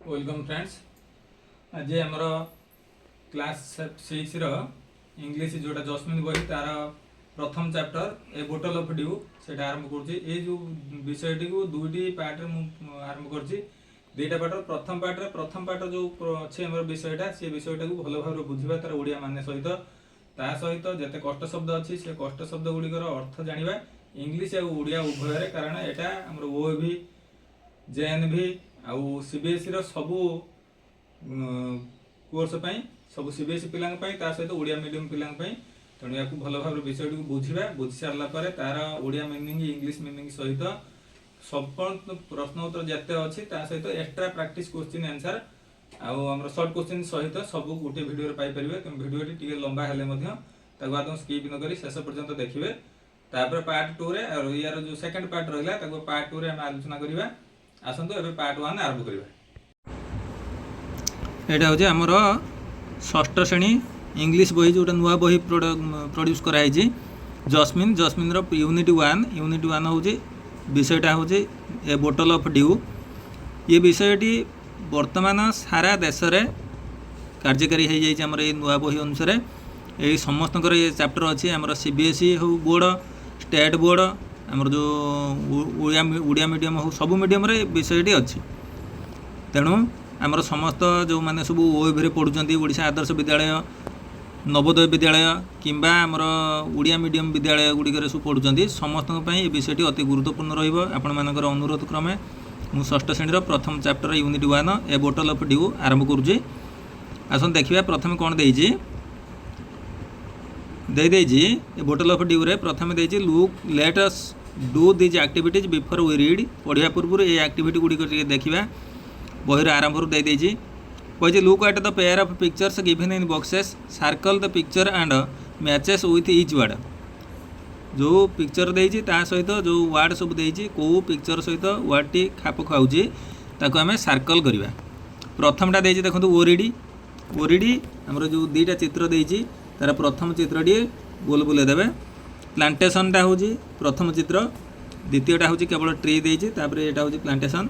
Welcome friends. आज आमर class 6 English जोटा जस्मिन बही तार प्रथम chapter A bottle of due से आरंभ करो विषयटी को दुईटी पार्ट आरंभ कर दुईटा पार्ट प्रथम पार्ट जो अच्छे आम विषयटा से विषयटा को भल भाव बुझा तार ओडिया मान सहित ता सहित जिते कष्ट शब्द अच्छी से कष्ट शब्द गुड़िकर अर्थ जाना इंग्लिश और ओडिया उभय कारण यहाँ ओ भी JNV आउ CBSE सबू कोर्स सब CBSE पिला सहित ओडिया मीडियम पिला तेणु या भल भाव विषय को बुझा बुझी सारापर तार ओडिया मीनिंग इंग्लिश मीनिंग सहित सब प्रश्न उत्तर जिते अच्छी सहित एक्स्ट्रा प्रैक्टिस क्वेश्चन आंसर आम सर्ट क्वेश्चन सहित सब गोटे वीडियो पाइपर तेणु वीडियो लंबा हेल्ले आदम स्किप न करी शेष पर्यंत देखिए तापर पार्ट 2 यार जो सेकंड पार्ट रहा पार्ट 2 आम आलोचना करवा आसतु ए पार्ट 1 आरंभ करवा। यहाँ हूँ आमर षष्ठ श्रेणी इंग्लिश बही जो नुआ बही प्रोड्यूस कराई जस्मिन यूनिट 1 हूँ विषयटा हूँ ए बोटल ऑफ ड्यू। ये विषयटी वर्तमान सारा देश में कार्यकारी हो जामर ये नुआ बही अनुसार ये समस्त ये चैप्टर अच्छी आमर CBSE हो बोर्ड स्टेट बोर्ड आमर जो ओडिया मीडियम हो सब मीडियम रे विषयटी अच्छी तेणु आमर समस्त जो मैंने सब OAV पढ़ुं ओडिशा आदर्श विद्यालय नवोदय विद्यालय किंबा आमर ओडिया मीडियम विद्यालय गुड़िक सब पढ़ुं समस्त ये विषयटी अति गुरुत्वपूर्ण रपर अनुरोध क्रमे मु षष्ठ श्रेणी प्रथम chapter unit 1 a bottle of dew आरंभ करुँचे। आसन देखिए प्रथम कौन देजी ए बोटल ऑफ ड्यू रे प्रथम देजी look let us do these activities before we read पढ़िया पूर्व ये एक्टिविटी गुड़िक देखा बहिर आरंभ देजी कही look at the pair of pictures given in boxes circle the picture and matches with each word जो पिक्चर देजी ता सहित जो वर्ड सब देजी को पिक्चर सहित वर्डटी खाप खाऊँगी ताको आम सर्कल करवा। प्रथमटा देजी देखो ओरिडी आमर जो दुईटा चित्र देजी तार प्रथम चित्रटी गोल बुले देवे प्लांटेशनटा हूँ प्रथम चित्र द्वितीयटा हूँ केवल ट्री देजी यहाँ हूँ प्लांटेशन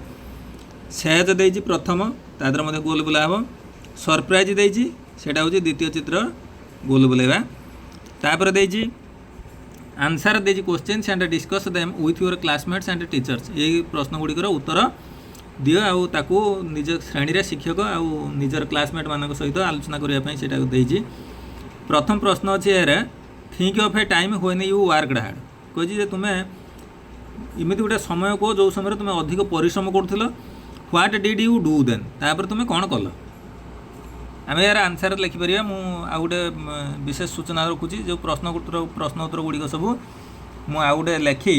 सेज देजी प्रथम तादर मध्य गोल बुला हम सरप्राइज देजी सेटा हूँ द्वितीय चित्र गोल बुलेवा तापर देजी आंसर देजी questions and discuss them with your classmates and teachers ये प्रश्न गुड़िकर उत्तर दियो आउ ताकू निज श्रेणी शिक्षक आउ निजर क्लासमेट मान सहित आलोचना करने देजी। प्रथम प्रश्न अच्छे यार think of a time when you worked hard कही तुम्हें इमिति गोटे समय को जो समय तुम्हें अधिक परिश्रम करुल what did you do then तापर तुम्हें कौन कल आम यार आंसर लिखिपर आउ गोटे विशेष सूचना रखुची जो प्रश्न उत्तर गुड़िक सब मुझे गोटे लिखि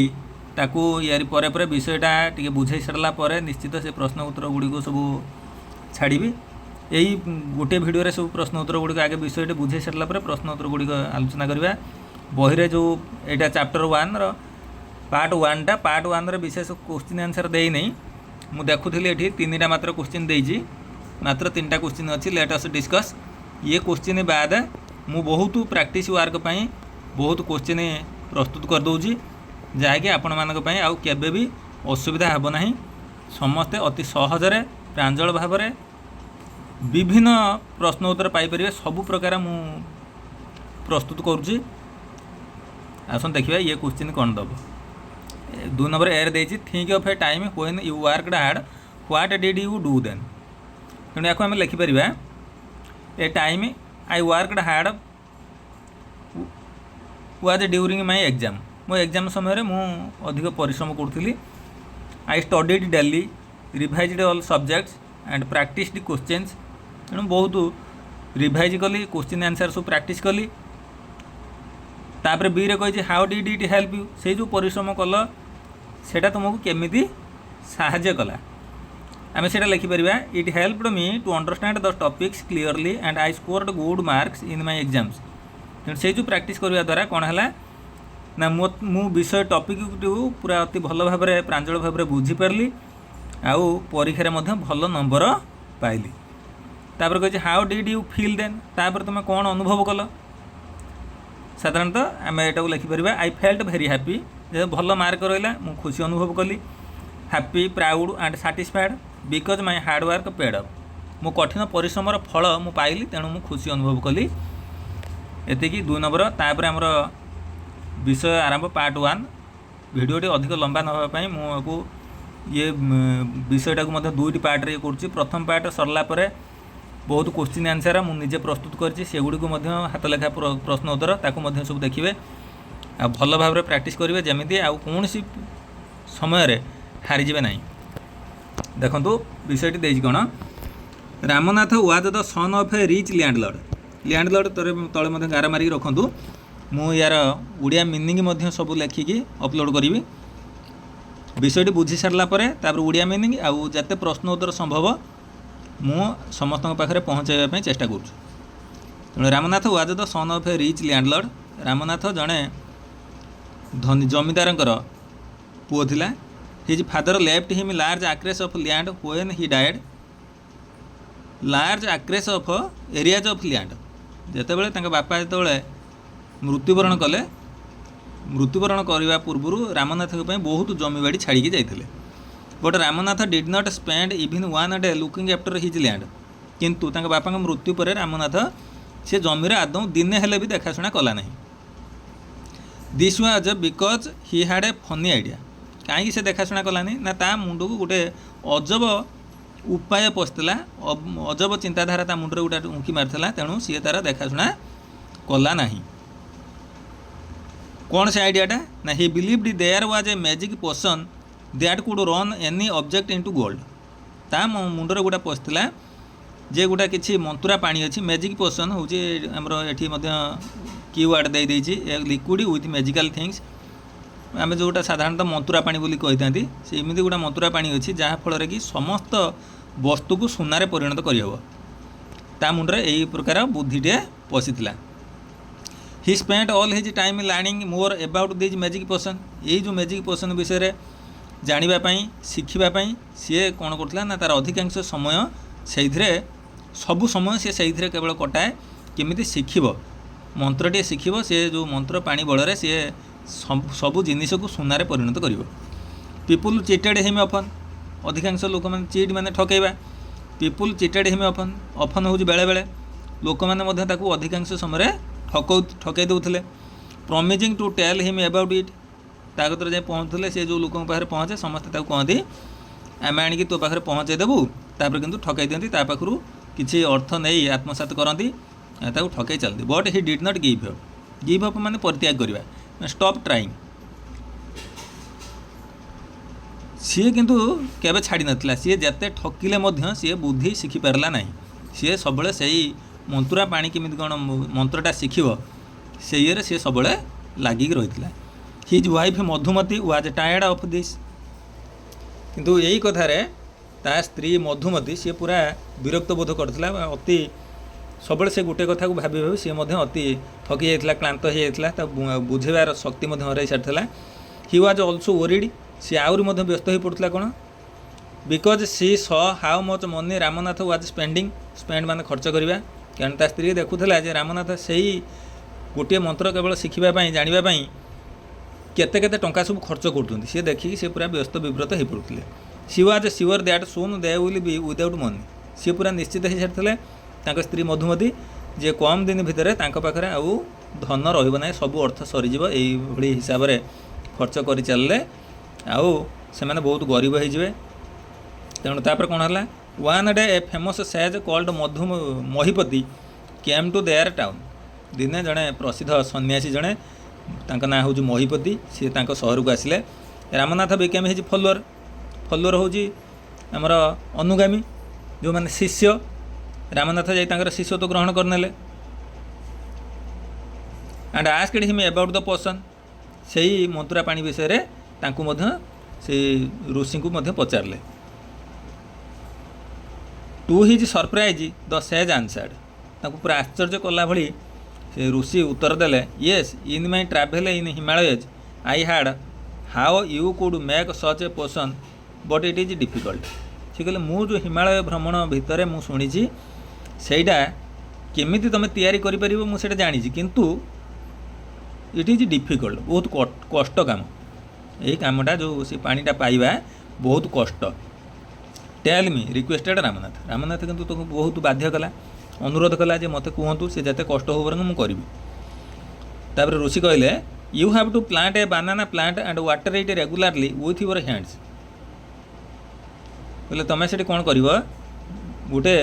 ताकू यार पर विषयटा टी बुझे सारा पर निश्चित से प्रश्न उत्तर गुड़िक सब छाड़ी यही गोटे वीडियो सब प्रश्न उत्तर गुड़िक आगे विषय बुझे सारा पर प्रश्न उत्तर गुड़िक आलोचना करवा। बहिरे जो यहाँ चैप्टर 1 पार्ट 1 विशेष क्वेश्चन आंसर देनी मु देखुली ये 3टा मात्र क्वेश्चन देजी मात्र 3टा क्वेश्चन अच्छी लेट अस डिस्कस ये क्वेश्चन बाद मु बहुत प्रैक्टिस वर्क पाई बहुत क्वेश्चन प्रस्तुत कर दूची जहाँकि आपण मानक पई आउ केबे भी असुविधा हेब नाही समस्ते अति सहजरे प्रांजल भाव में विभिन्न प्रश्न उत्तर पाइपर सबु प्रकार मु प्रस्तुत करुँची। आसन देखिए ये क्वेश्चन कौन दब 2 नंबर एर देछि think of a time when you worked hard what did you do then तेणु या आम लिखिपर a time I worked hard was during my exam मो एग्जाम समय मु अधिक परिश्रम करुँगी। I studied daily revised all subjects and practised questions तेणु बहुत रिवाइज कली क्वेश्चन आंसर सब प्रैक्टिस कली। तापर बी रे कही how did it help you से जो परिश्रम कल सेटा तुमको केमिति साहाय्य कला आम से लिखिपर it helped me to understand the topics clearly and I scored good marks in my exams तेणु से जो प्रैक्टिस करने द्वारा कौन है ना मु विषय टॉपिक पूरा अति भल भाव में प्रांजल भाव में बुझीपारि आउ परीक्षा भल नंबर पाइली। तापर कही how did you feel then तापर तुम कौन अनुभव कल साधारणतः आम यहाँ लिखिपर आई फेल्ट भेरी हैप्पी जब भल मार्क रहा मु खुशी अनुभव कली happy proud and satisfied because my hard work paid of मो कठिन परिश्रमर फल मु पाइली तेणु मु खुशी अनुभव कली एतिकी 2 नंबर तापर आमर विषय आरंभ पार्ट 1 भिडियोटी अधिक लंबा न होगा मुझे ये विषयटा को मध्य 2टी पार्ट रे कर प्रथम पार्ट सरला परे बहुत क्वेश्चन आंसर मुझे प्रस्तुत करगुड़ी हाथ लेखा प्रश्न उत्तर ताकू सब देखिए आ भल भाव प्रैक्टिस करेंगे जमी आउ कौन सी समय हारीजे ना देखु विषयटी देजी कौन Ramnath was the son of a rich landlord तले गार मारिक रखु मु यार उड़िया मीनिंग सब लेखिकी अपलोड करी विषयटी बुझी सारा पर उड़िया मीनिंग आउ जते प्रश्न उत्तर संभव मु समस्त पाखे पहुँचाइवाई चेष्टा करूँ। Ramnath was the son of a rich landlord Ramnath जड़े धनी जमीदार पुओ थिला his father left him large acres of land when he died large acres of areas of land जितेबाला बापा जो मृत्युवरण कले मृत्युवरण करने पूर्व रामनाथ बहुत जमीबाड़ी छाड़ी जाते but Ramnath did not spend even 1 day looking after his land किंतु बापा मृत्यु पर रामनाथ से जमीर आदौ दिने हेले भी देखाशुना कला नहीं। This was because he had a funny idea कहीं से देखाशुना कलानी ना ता मुंड को गोटे अजब उपाय पशला अजब चिंताधारा ता मुंडे गोटे उंकी मारला तेणु सी तार देखाशुना कला नहीं। कौन से आइडियाटा ना ही believed there was a magic potion that could run any object into gold ता मुंडरे गोटा पशला जे गोटा किसी मंतुरा पानी अच्छी मैजिक पोशन हूँ आमर eighty keyword they liquid with magical things आम जोटा साधारणतः मंतुरा पानी बोली कही था सेमती गोटा मंतुरा पानी अच्छी जहाँफल कि समस्त वस्तु को सुनारे परिणत करहब ता मुंडरे यही प्रकार बुद्धिटे पशिला। He spent all his time learning more about these magic potion यही जो मैजिक पोशन विषय जानापी शिखापी सी कौन करता ना तार अधिकांश समय से सबू समय से केवल कटाए केमी शिखब मंत्रटे शिखब सी जो मंत्र पानी बल सी सबू जिनिस को सुनारे परिणत कर। पीपुल चिटेड हिम अफन अधिकांश लोक मैंने चिट मैंने ठकैबा people cheated him often often हूँ बेले बेले लोक मैंने अधिकांश समय ठकई देते promising to tell him about it ताकत जाए पहुँचते से जो लोक पाखे पहुँचे समस्ते कहती आम आणिक तो पाखे पहुँचेदेबू तापर किंतु ठकई दिखती पाखु किसी अर्थ नहीं आत्मसात करती ठकई चलती but he did not give up माने परित्याग करवा स्टॉप ट्राइंग सी किंतु केबे छाड़ी नथिला सी जते ठकिले मध्य सी बुद्धि शिखि पारला नहीं सी सबले सही मंतुरा पानी केमिति कोन मंत्रटा शिखिबो से ये सी सबले लागिक रहितला। His wife Madhumati was tired of this किंतु यही कथारे ता स्त्री मधुमती सी पूरा विरक्त बोध करथिला अति सबले से गोटे कथा को भाभी भाभी सी अति थकी जाइथिला क्लांत हो जाइथिला बुझेबार शक्ति हराई सारिथिला। ही वाज ऑल्सो वरिड सी आउरी व्यस्त हो पड़ता कौन बिकज सी स how much money Ramnath was spend माने खर्च करवा कारण ता स्त्री देखुला जे रामनाथ से गोटे मंत्र केवल शिखापी जानापी केते केते टंका सब खर्च कर सी देखिकी सी पूरा व्यस्त विव्रत हो पड़ते। She was sure that soon they will be without money सी पूरा निश्चित हो सारी स्त्री मधुमती जे कम दिन भितर पाखे आउ धन रही सबू अर्थ सरीज यही हिसाब से खर्च कर चलले आउ से बहुत गरीब होइजिवे तेणु तापर कौन है one day a famous sage called Madhu Mahipati came to their town दिने जड़े प्रसिद्ध सन्यासी जड़े ना हूँ महीपति सी सहर को आसिले रामनाथ बिकेम हिज फॉलोअर हूँ आमर अनुगामी जो मैंने शिष्य रामनाथ जाई शिष्यत्व ग्रहण करने and asked him about the potion से ही मंतुरा पानी विषय से ऋषि को पचारे to his surprise the sage answered पूरा आश्चर्य कला भली से ऋषि उत्तर देले yes in my travel in Himalayas I had how you could make such a potion but it is difficult सी कहले मु जो हिमालय भ्रमण भितर मु शुणी सेटा केमिति तुम तैयारी करि मुझे जानी किंतु इट इज डिफिकल्ट बहुत कष्ट काम यही कामटा जो सी पानीटा पाइबा बहुत कष्ट। Tell me requested Ramnath. Ramnath किंतु तुमको बहुत बाध्य कला, अनुरोध कला जे मते कहतु से जते कष्ट हो बरंग मु करिवि। तापर ऋषि कहले you have to plant a banana plant and water it regularly with your hands. बोले तुम से कौन कर गोटे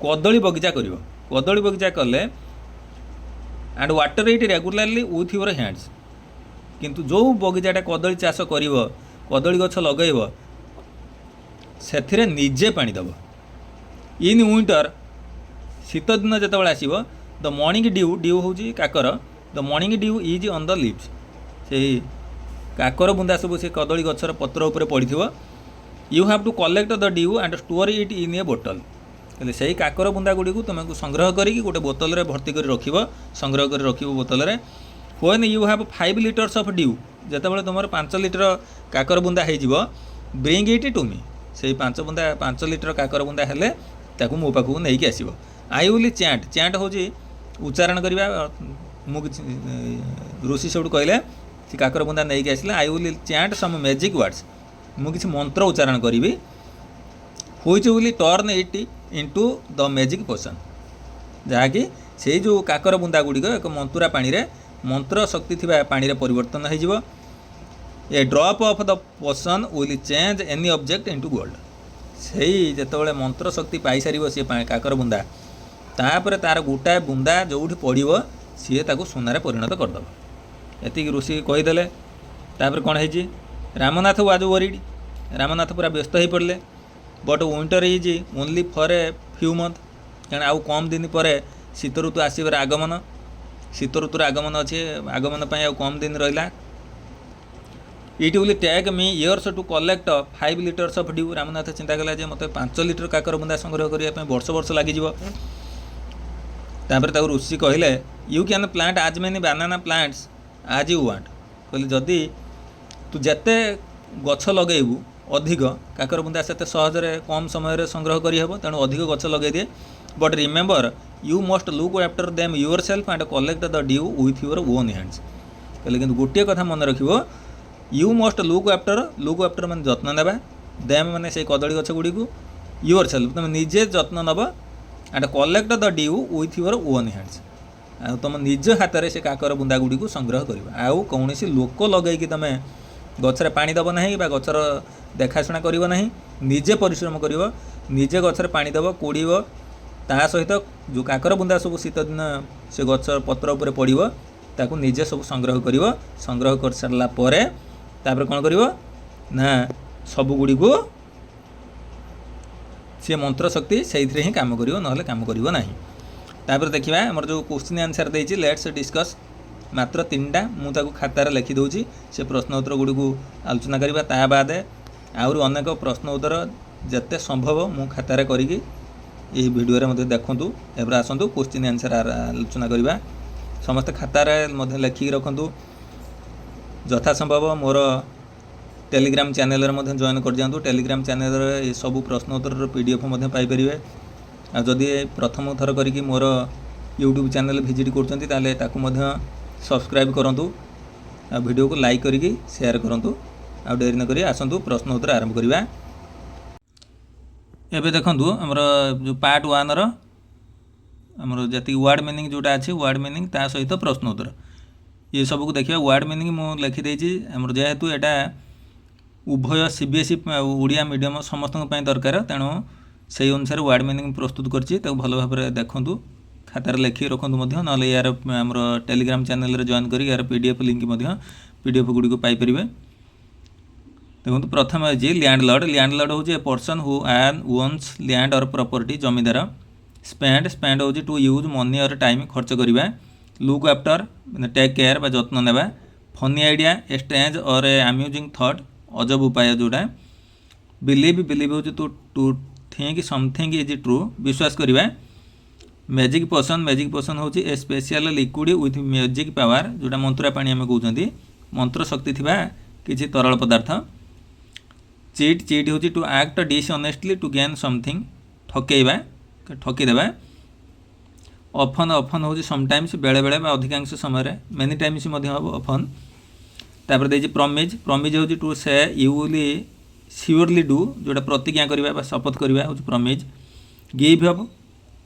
कदली बगीचा कर, कदली बगीचा कले and water it regularly with your hands. किंतु जो बगीचाटा कदली चाष कर, कदली गछ लगेब से निजे पानी दब। इन विंटर शीत दिन जो आसो द मॉर्निंग ड्यू, ड्यू हूँ काकर, the morning dew is on the leaves. से काकर बुंदा सब से कदली गछर पत्र उपर पड़ी। You have to collect the dew and store it in a बोतल। कहले से काकर बुंदा गुड़ी को तुमको संग्रह करी गोटे बोतल रे भर्ती कर रख, संग्रह कर रख बोतल रे। When you have 5 litres of dew, जितेबाला तुम 5 लीटर काकर बुंदा हो, ब्रिंग इट टू मी। से 5 लीटर काकर बुंदा हेले ताकू मो पाखु नहीं कि आसो। आई विल चैंट, चैंट हूँ उच्चारण करवा। ऋषि सब कहले से काकर बुंदा नहीं कि आसला। I will chant some magic words, मु किसी मंत्र उच्चारण करी, which will turn it into the magic potion. जहाँकि से जो काकर बुंदा गुड़िक एक मंतुरा पानी रे, मंत्र शक्ति थिबा पानी रे परिवर्तन हो जिवो। A drop of the potion will change any object into gold. सही जेतेबेले मंत्र शक्ति पाई सारिबो से काकर बुंदा, तापर तार गोटाए बुंदा जोठी पड़िबो सी ताको सोनारे परिणत करदेव। एति ऋषि कहीदेले। तापर कौन है, रामनाथ वाज वरीड, रामनाथ पूरा व्यस्त हो पड़े। But winter is only for a few month, कारण आउ कम दिन पर शीत ऋतु आसबार आगमन, शीत ऋतुर आगमन अच्छे, आगमन पर आउ कम दिन रहा। It will take me years to collect 5 litres of dew. Ramnath चिंता कला जे मत 5 लीटर काकर बुंदा संग्रह करने वर्ष वर्ष लगे। तापर ताऊ ऋषि कहले यू कैन प्लांट आज मेनी बनाना प्लांट्स आज यू वांट। कहले जदि तू जिते गछ लगेबू अधिक काकर बुंदा से सहजरे कम समय संग्रह करहब, तेणु अधिक गछ लगे दिए। But remember you must look after them your self and collect the dew with your own hands. कहले कि गोटे कथा मन रखिबो, यू मस्ट लुक आफ्टर माने जत्न नेबा, देम माने से कदली गछ गुड़ी को, योर सेल्फ तुम निजे जत्न नब, and collect the dew with your own hands. आ तुम निज हाथ में से काकर बुंदा गुड़ी को संग्रह कर। आउ कौन लोक लगे तुम गचर पानी दब ना, गचर देखाशुना कर ना, निजे परिश्रम कर, निजे गचर पानी दब कोड़ब, ता सहित जो काकर बुंदा सब शीत दिन से गच पत्र उपर पड़ो ताकू निजे सब संग्रह कर। संग्रह कर सारा पर तापर कौन कर ना सब गुड़ी को सी मंत्र शक्ति से ही काम कर, ना काम कर ना। तापर देखा आमर जो क्वेश्चन आंसर देती लेट्स डिस्कस, मात्र 3टा मुझे खातार लिखि दूची। से प्रश्न उत्तर गुड़ी को आलोचना करवा, ता बाद आहुरी अनेक प्रश्न उत्तर जिते संभव मु खातार करी भिडियो मत देखूँ। एवं आसतु क्वेश्चन आंसर आलोचना करवा। समस्त खातार लिखिकी रखु। यथा संभव मोर टेलीग्राम चैनल जॉइन कर दिखाँ। टेलीग्राम चैनल ये सब प्रश्न उत्तर PDF पाइपर। आदि प्रथम थर करी मोर यूट्यूब चैनल विजिट कर सब्सक्राइब करूँ। वीडियो को लाइक करी शेयर करूँ। आ डेरी न करी आसतु प्रश्न उत्तर आरंभ करवा। एबे देखंतु हमर जो पार्ट 1 रो हमर जति वर्ड मीनिंग जोटा अछि, वर्ड मीनिंग ता सहित प्रश्न उत्तर ये सब को देखिबा। वर्ड मीनिंग मु लिखि देछि हमर जेहेतु एटा उभय CBSE ओडिया मीडियम समस्त दरकार, तेणु से अनुसार वर्ड मीनिंग प्रस्तुत करछि। ताको भल भाबरे देखंतु, खातार लिखि रखंतु मध्य, नले यार हमर टेलीग्राम चैनल रे जॉइन करी यार PDF लिंक मध्य PDF गुडी को पाई परिबे। देखो प्रथम है लैंडलॉर्ड। लैंडलॉर्ड हूँ a person who owns land और प्रॉपर्टी, जमीदार। स्पेंड हूँ टू यूज मनी और टाइम, खर्च करवा। लुक आफ्टर टेक केयर बा जत्न नेबा। फनी आइडिया ए स्ट्रेंज और ए अम्यूजिंग थॉट, अजब उपाय जोटा। बिलीव हूँ to think something is true, विश्वास करवा। मैजिक पोशन हूँ a special liquid with magic power, जोटा मंत्रा पानी आम कहते मंत्र शक्ति थिबा किसी तरल पदार्थ। चीट हूँ to act dishonestly to gain something, ठकेबा ठकीदेबा। ऑफन हूँ समटाइम्स, बेले बेले अधिकांश समय, मेनी टाइम्स हम ऑफन। तापर देछि प्रॉमिज हूँ टू से यू विल ସିଓରଲି ଡୁ जोटा प्रतिज्ञा करवा बा शपथ करवा हूँ promise. Give up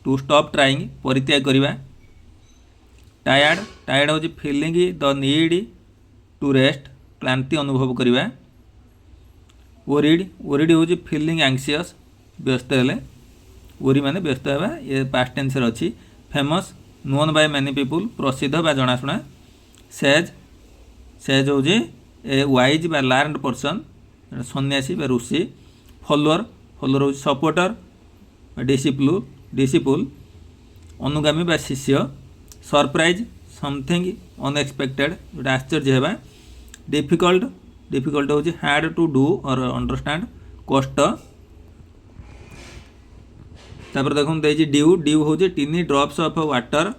to stop trying परित्याग करवा। टायर्ड टायर्ड हूँ feeling the need to rest क्लांति अनुभव करवा। वरिड वरिड हूँ फिलिंग एंक्सियस व्यस्त हेले वरी माने व्यस्त हेबा ये पास्ट टेंस रे अछि। Famous known by many people प्रसिद्ध बा जनाशुना। सेज सेज हूँ ए वाइज बा लर्नड पर्सन सन्यासी बा ऋषि। फॉलोअर फॉलोअर हूँ सपोर्टर डिसिपुल अनुगामी बा शिष्य। सरप्राइज समथिंग अनएक्सपेक्टेड जोटा आश्चर्य हेबा। डिफिकल्ट डिफिकल्ट हूँ हार्ड टू डू और अंडरस्टैंड कष्ट। तापर देखो ड्यू ड्यू हूँ tiny drops of water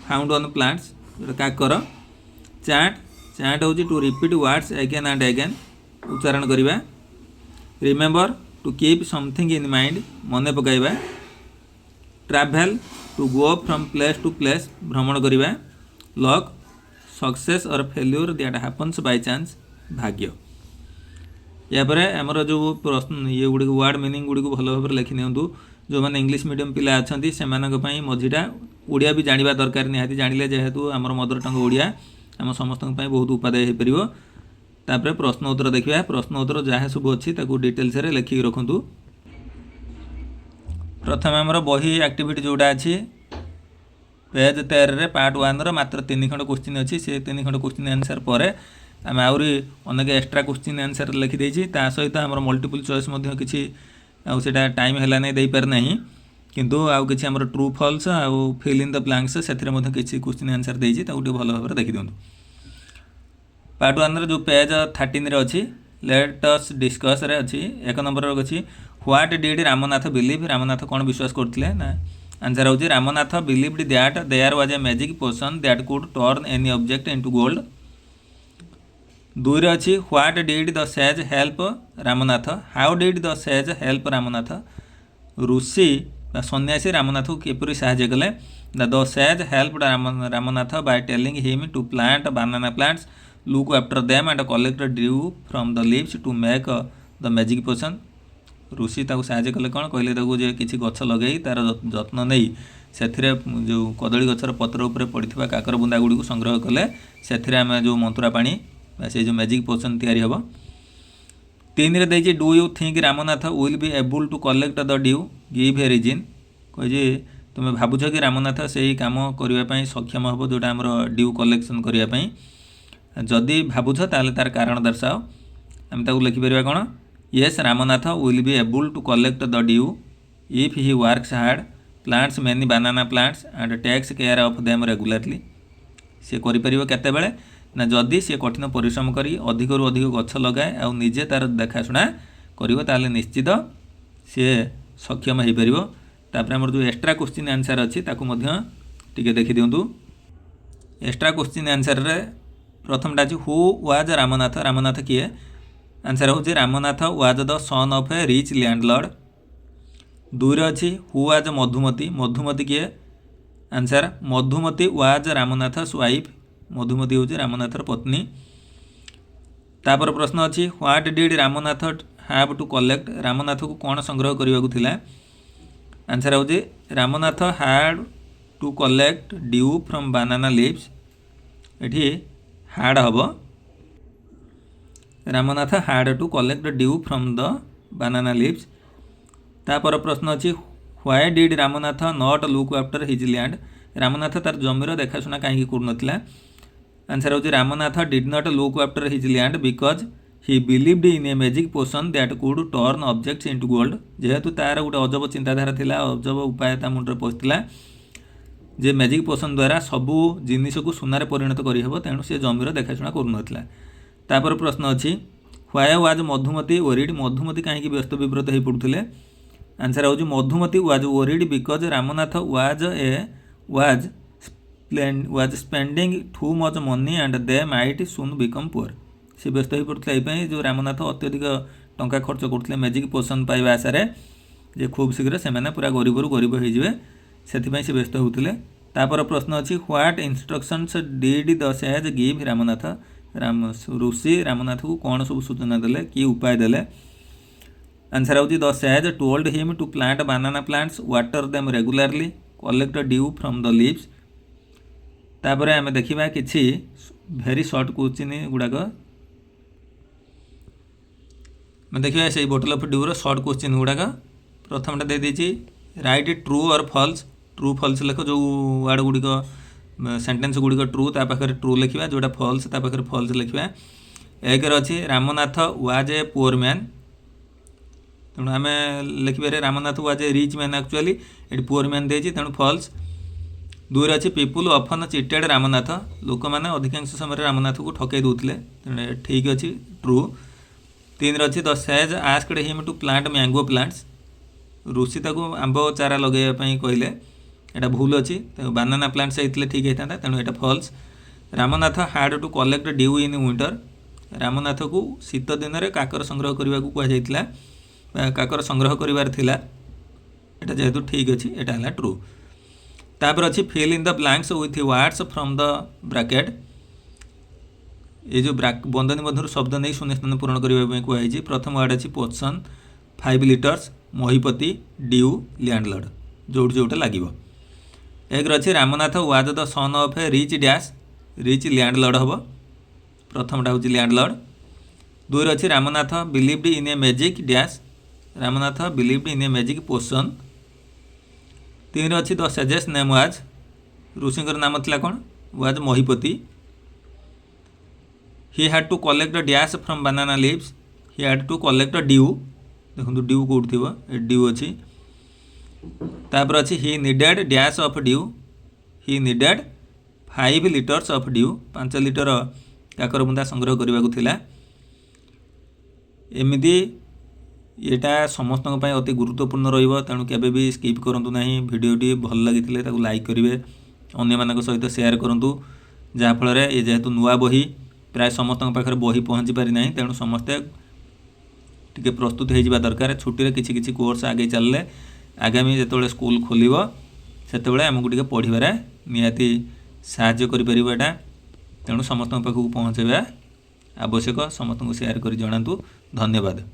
found on plants काकर। चैंट चैंट हूँ to repeat words again and again उच्चारण करवा। Remember to keep something in mind मन पकाइबा। Travel to go from place to place भ्रमण करवा। लक सक्सेस और failure that happens by chance भाग्य। या पर आमर जो प्रश्न ये गुड़ी वर्ड मीनिंग गुड़ी को भल भाव लिखि नियंतु। जो मैंने इंग्लिश मीडियम पिला अच्छा से मझीटा ओडिया भी जाना दरकार निहाती जानिले जेहेतु आमर मदर टंग ओडिया आम समस्त बहुत उपादेय हो पार। तापर प्रश्न उत्तर देखा। प्रश्न उत्तर जहाँ सब अच्छी डिटेल्स रे लिखिक रखु। प्रथम आमर बही एक्टिविटी जोड़ा अच्छी पेज 13 पार्ट 1 मात्र 3 खंड क्वेश्चन अच्छी से 3 खंड क्वेश्चन आंसर पर आम आहरी अनेक एक्स्ट्रा क्वेश्चन आंसर लिखिदेची ता सहित आमर मल्टीपल चॉइस किसी आउटा टाइम है नहीं दे पार नहीं किंतु आउ किसी आमर ट्रू फॉल्स आउ फिल इन द ब्लैंक्स से किसी क्वेश्चन आंसर देती भल भाव देखी दिखाँ। पार्ट 1 जो पेज 13 अच्छी लेट अस डिस्कस रे अच्छी 1 नंबर अच्छी what did Ramnath believe Ramnath कौन विश्वास करते ना आंसर हूँ Ramnath believed that there was a magic potion that could turn any object into gold. 2 रे अच्छी what did the sage help Ramnath how did the sage help Ramnath ऋषि सन्यासी रामनाथ को किपरि साहाय्य कले the sage help Ramnath by telling him to plant banana plants look after them and collect dew from the leaves to make the magic potion. ऋषि ताको साहाय्य कले कौन कहले जे किसी गछ लगे तार जत्न नहीं से जो कदली गछर पत्र उपर पड़ता काकर बुंदा गुड़ी को संग्रह कले से आम जो मंत्रा पानी से जो मैजिक पोशन तैयारी हम। 3 रे देछि do you think Ramnath will be able to collect the dew give a reason कहे तुम्हें भावुछ कि रामनाथ से ही काम करने सक्षम हम जोटा आम ड्यू कलेक्शन करने जदि भावुछ ताले तार कारण दर्शाओ आम ताकू लिखिपर कौन yes Ramnath will be able to collect the dew if he works hard plants many banana plants and takes care of them regularly सी कर ना जदि सी कठिन परिश्रम करी अधिक रु अधिक गछ लगाए आ निजे तार देखाशुना कर निश्चित सी सक्षम हो पार। तापर आमर जो एक्स्ट्रा क्वेश्चन आंसर अच्छी टिके देखी दिंतु। एक्स्ट्रा क्वेश्चन आंसर रे प्रथमटा अच्छी हु वाज रामनाथ रामनाथ किए आंसर हूँ Ramnath was the son of a rich landlord. 2 रे अच्छी हु वाज मधुमती मधुमती किए answer Madhumati was Ramnath's wife Madhumati हूँ रामनाथर पत्नी। तापर प्रश्न अच्छी what did Ramnath have to collect Ramnath को कौन संग्रह करने को थिला आंसर हूँ Ramnath had to collect dew from banana leaves एठी हैड हम Ramnath had to collect dew from the banana leaves. तापर प्रश्न अच्छी why did Ramnath not look after his land Ramnath तार जमीर देखाशुना कहीं कर आंसर हूँ Ramnath did not look after his land because he believed in a magic potion that could turn objects into gold जेहेतु तार गोटे अजब चिंताधारा थिला अजब उपाय ता मुंडे पशिला जे मैजिक पोशन द्वारा सबू जिनिस को सुनार परिणत करहब तेणु से जमीर देखाशुना करूनथिला। तापर प्रश्न अच्छी why was Madhumati worried Madhumati कहीं व्यस्त विव्रत हो पड़ुले आंसर हूँ Madhumati was worried because Ramnath was spending too much money and they might soon become poor सी व्यस्त हो पड़ता जो रामनाथ अत्यधिक टंका खर्च करते मैजिक पोशन पाइबा आशारे जे खूब शीघ्र से पूरा गरीब रू गरीब हो से व्यस्त होते। तापर प्रश्न अच्छी what instructions did the sage give Ramnath ऋषि रामनाथ को कौन सब सूचना देले कि उपाय देले आंसर आउची the sage told him to plant banana plants water them regularly collect dew from the leaves. तापर आम देखा कि भेरी सर्ट क्वेश्चन गुड़ाक देखिए से बोटल ऑफ ड्यूर सर्ट क्वेश्चन गुड़ाक प्रथमटा दे देछि राइट ट्रू और फॉल्स। ट्रू फॉल्स लिख जो वर्ड गुड़िक सेंटेंस गुड़िक ट्रू ता पाखरे ट्रू लिखा जोटा फॉल्स ता पाखरे फॉल्स लिखा। एक अच्छी Ramnath was a poor man तेणु आम लिखिपर Ramnath was a rich man actually ये पुअर मैन देती तेणु फॉल्स। दुई अच्छी पीपुल ऑफन चिटेड रामनाथ लोक मैंने अधिकांश समय रामनाथ को ठकई दूसरे तेणु ठीक अच्छे ट्रू। 3 अच्छी the sage asked him to plant mango plants ऋषि ताको आंब चारा लगे कहले यहाँ भूल अच्छी बानाना प्लांट्स होते ठीक होता तेणु यहाँ false. Ramnath hard to collect dew in winter Ramnath को शीत दिन में काकर संग्रह करने को कहुला काकर संग्रह करार यहाँ जेहेतु ठीक अच्छे यहाँ है ट्रू। तापर अच्छी fill in the blanks with words from the bracket ये जो बंधनी मध्य शब्द नहीं शून्यस्थान पूरण करने कहुई। प्रथम वर्ड अच्छी potion 5 litres Mahipati dew landlord जोट जोटा लगे। एक अच्छी Ramnath was the son of a rich dash rich landlord हम प्रथमटा हूँ लैंडलॉर्ड। 2 अच्छी Ramnath believed in a magic dash Ramnath believed in a magic potion. 3 अच्छी द सेजेस नेम वाज ऋषिंकर नाम थिला कौन was Mahipati. He had to collect dash from banana leaves he had to collect dew देखो ड्यू कौट थी ड्यू अच्छी। तापर अच्छी ही नीडेड डैश ऑफ ड्यू ही needed 5 litres of dew 5 litre काकर बुंदा संग्रह करने को। एमती यहाँ समस्त अति गुरुत्वपूर्ण रेणु केबे भी स्किप करूँ ना भिडटी भल लगी लाइक करेंगे अन्य मान सहित शेयर करूँ जहाँफल ये जेहेतु नुआ बही प्राय समस्त पाखे बही पहुँची पारि ना तेणु समस्ते टिके प्रस्तुत हो दरकार छुट्टी किसी कोर्स आगे चलले आगामी जो स्कूल खोल से आमको टे पढ़वे निहाती साहाय्य करें तेणु समस्त पाखक पहुँचवा आवश्यक समस्त को शेयर कर जनातु। धन्यवाद।